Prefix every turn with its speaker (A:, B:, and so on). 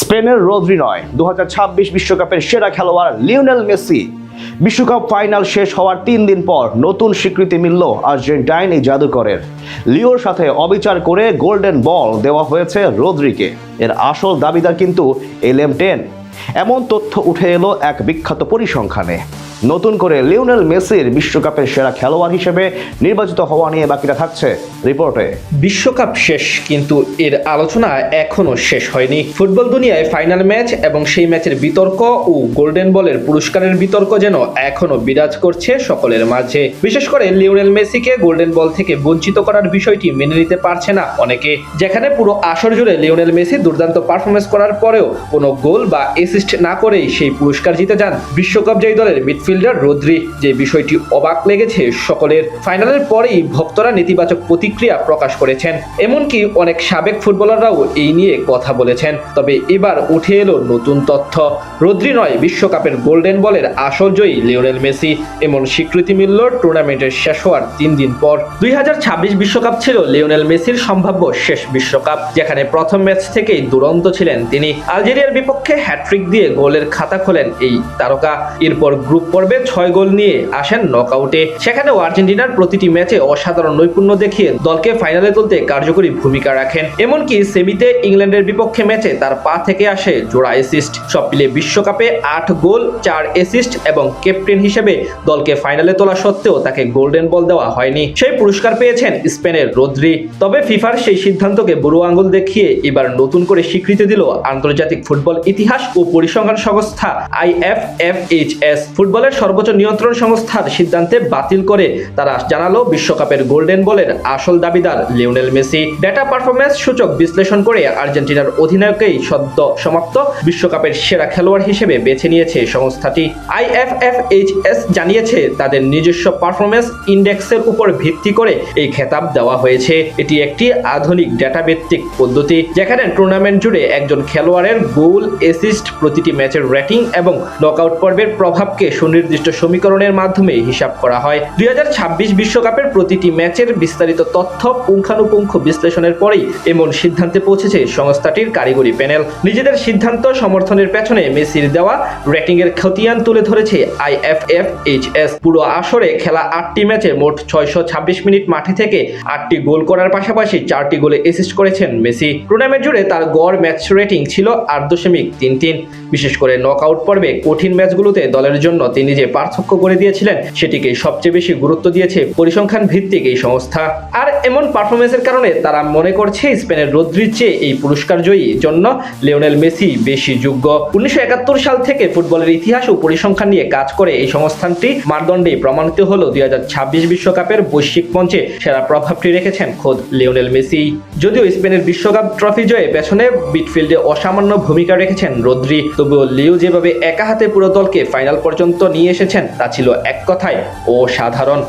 A: স্পেনের রদ্রি নয়, 2026 বিশ্বকাপের সেরা খেলোয়াড় লিওনেল মেসি। বিশ্বকাপ ফাইনাল শেষ হওয়ার 3 দিন পর নতুন স্বীকৃতি মিলল আর্জেন্টাইন এই জাদুকরের। লিওর সাথে অবিচার করে গোল্ডেন বল দেওয়া হয়েছে রদ্রিকে। এর আসল দাবিদার কিন্তু LM10। এমন তথ্য উঠে এলো এক বিখ্যাত পরিসংখ্যানে। নতুন করে লিওনেল মেসির বিশ্বকাপের সেরা খেলোয়াড় হিসেবে নির্বাচিত হওয়া নিয়ে বাকিটা থাকছে রিপোর্টে।
B: বিশ্বকাপ শেষ, কিন্তু এর আলোচনা এখনো শেষ হয়নি। ফুটবল দুনিয়ায় ফাইনাল ম্যাচ এবং সেই ম্যাচের বিতর্ক ও গোল্ডেন বলের পুরস্কারের বিতর্ক যেন এখনো বিরাজ করছে সকলের মাঝে। বিশেষ করে লিওনেল মেসিকে গোল্ডেন বল থেকে বঞ্চিত করার বিষয়টি মেনে নিতে পারছে না অনেকে। যেখানে পুরো আসর জুড়ে লিওনেল মেসি দুর্দান্ত পারফরমেন্স করার পরেও কোনো গোল বা অ্যাসিস্ট না করেই সেই পুরস্কার জিতে যান বিশ্বকাপ জয়ী দলের মিডফিল্ডার রদ্রি। যে বিষয়টি অবাক লেগেছে সকলের। ফাইনালের পরেই ভক্তরা নেতিবাচক প্রতিক্রিয়া প্রকাশ করেছেন, এমনকি অনেক সাবেক ফুটবলাররাও এই নিয়ে কথা বলেছেন। তবে এবার উঠে এলো নতুন তথ্য। রদ্রি নয়, বিশ্বকাপের গোল্ডেন বলের আসল জয়ী লিওনেল মেসি। এমন স্বীকৃতি মিলল টুর্নামেন্টের শেষ হওয়ার 3 দিন পর। 2026 বিশ্বকাপ ছিল লিওনেল মেসির সম্ভাব্য শেষ বিশ্বকাপ, যেখানে প্রথম ম্যাচ থেকেই দুরন্ত ছিলেন তিনি। আলজেরিয়ার বিপক্ষে হ্যাট্রিক দিয়ে গোলের খাতা খোলেন এই তারকা। এরপর গ্রুপ পর্বে 6 গোল নিয়ে আসেন নকআউটে। সেখানেও আর্জেন্টিনার প্রতিটি ম্যাচে অসাধারণ নৈপুণ্য দেখিয়ে দলকে ফাইনালে তুলতে কার্যকরী ভূমিকা রাখেন। এমনকি সেমিতে ইংল্যান্ডের বিপক্ষে ম্যাচে তার পা থেকে আসে জোড়া অ্যাসিস্ট। সব মিলে বিশ্বকাপে 8 গোল, 4 অ্যাসিস্ট এবং ক্যাপ্টেন হিসেবে দলকে ফাইনালে তোলা সত্ত্বেও তাকে গোল্ডেন বল দেওয়া হয়নি। সেই পুরস্কার পেয়েছেন স্পেনের রদ্রি। তবে ফিফার সেই সিদ্ধান্তকে বুড়ো আঙুল দেখিয়ে এবার নতুন করে স্বীকৃতি দিল আন্তর্জাতিক ফুটবল ইতিহাস ও পরিসংখ্যান সংস্থা IFFHS। ফুটবলের সর্বোচ্চ নিয়ন্ত্রণ সংস্থার সিদ্ধান্তে বাতিল করে তারা জানালো বিশ্বকাপের গোল্ডেন বলের আসল দাবিদার লিওনেল মেসি। ডেটা পারফরম্যান্স সূচক বিশ্লেষণ করে আর্জেন্টিনার অধিনায়ককেই সদ্য সমাপ্ত বিশ্বকাপের সেরা খেলোয়াড় হিসেবে বেছে নিয়েছে সংস্থাটি। IFFHS জানিয়েছে তাদের নিজস্ব পারফরম্যান্স ইন্ডেক্সের উপর ভিত্তি করে এই খেতাব দেওয়া হয়েছে। এটি একটি আধুনিক ডেটা ভিত্তিক পদ্ধতি, যেখানে টুর্নামেন্ট জুড়ে একজন খেলোয়াড়ের গোল, অ্যাসিস্ট, প্রতিটি ম্যাচের রেটিং এবং নকআউট পর্বের প্রভাবকে সুনির্দিষ্ট সমীকরণের মাধ্যমে হিসাব করা হয়। 2026 বিশ্বকাপের প্রতিটি ম্যাচের বিস্তারিত তথ্য পুঙ্খানুপুঙ্খ বিশ্লেষণের পরেই এমন সিদ্ধান্তে পৌঁছেছে সংস্থাটির কারিগরি প্যানেল। নিজেদের সিদ্ধান্ত সমর্থনের পেছনে মেসির দেওয়া রেটিং এর খতিয়ান তুলে ধরেছে IFFHS। পুরো আসরে খেলা 8টি ম্যাচে মোট 626 মিনিট মাঠে থেকে 8টি গোল করার পাশাপাশি 4টি গোলে অ্যাসিস্ট করেছেন মেসি। টুর্নামেন্ট জুড়ে তার গড় ম্যাচ রেটিং ছিল 8.33। বিশেষ করে নকআউট পর্বে কঠিন ম্যাচগুলোতে দলের জন্য তিনি যে পার্থক্য করে দিয়েছিলেন সেটিকে সবচেয়ে বেশি গুরুত্ব দিয়েছে পরিসংখ্যান ভিত্তিক এই সংস্থা। আর এমন পারফরমেন্সের কারণে তারা মনে করছে স্পেনের রদ্রির চেয়ে এই পুরস্কার জয়ী জন্য লিওনেল মেসি বেশি যোগ্য। 1971 সাল থেকে ফুটবলের ইতিহাস ও পরিসংখ্যান নিয়ে কাজ করে এই সংস্থানটি মানদণ্ডে প্রমাণিত হলো 2026 বিশ্বকাপের বৈশ্বিক মঞ্চে সেরা প্রভাবটি রেখেছেন খোদ লিওনেল মেসি। যদিও স্পেনের বিশ্বকাপ ট্রফি জয়ে পেছনে মিডফিল্ডে অসামান্য ভূমিকা রেখেছেন রদ্রি, তবুও লিও যেভাবে একা হাতে পুরো দলকে ফাইনাল পর্যন্ত নিয়ে এসেছেন তা ছিল এক কথায় অসাধারণ।